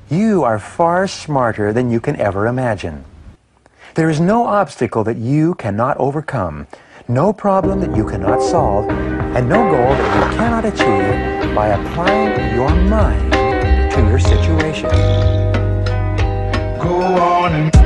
You are far smarter than you can ever imagine. There is no obstacle that you cannot overcome, no problem that you cannot solve, and no goal that you cannot achieve by applying your mind to your situation. Go on and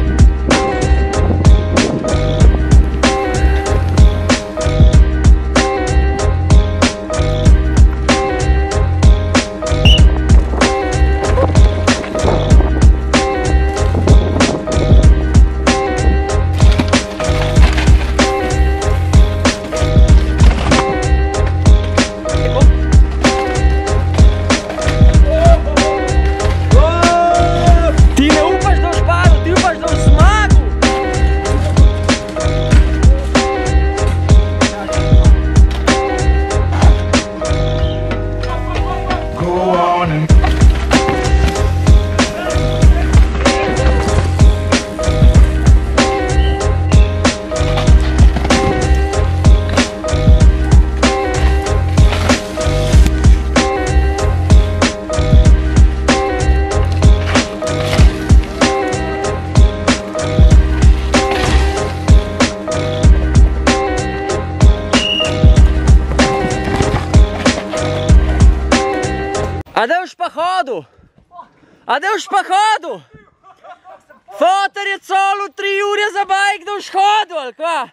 Adeus pohodu! Adeus pohodu! Fotor je celo 3 ure za bajk do shodu, ali kva?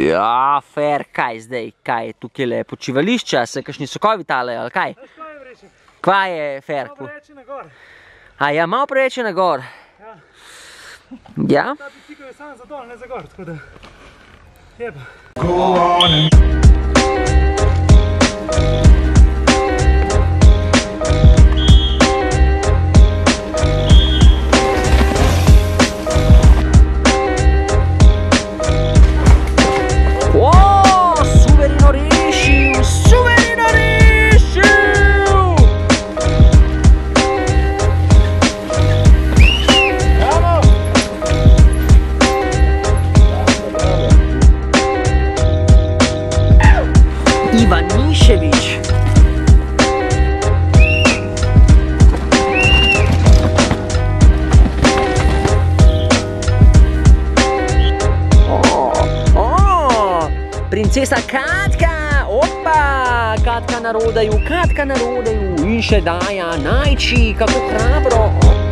Ja, Fer, kaj zdaj? Kaj je tukaj le? Počivališča? Se kakšni sokovi talejo, ali kaj? Kva je, Fer? Malo preveč je na gor. A ja, malo preveč je na gor. Ja? Ta picikl je samo za dol, ne za gor, tako da... Jeba. Ivanišević. Princesa Katka, opa, Katka narodaju in še daja, najči, kako hrabro.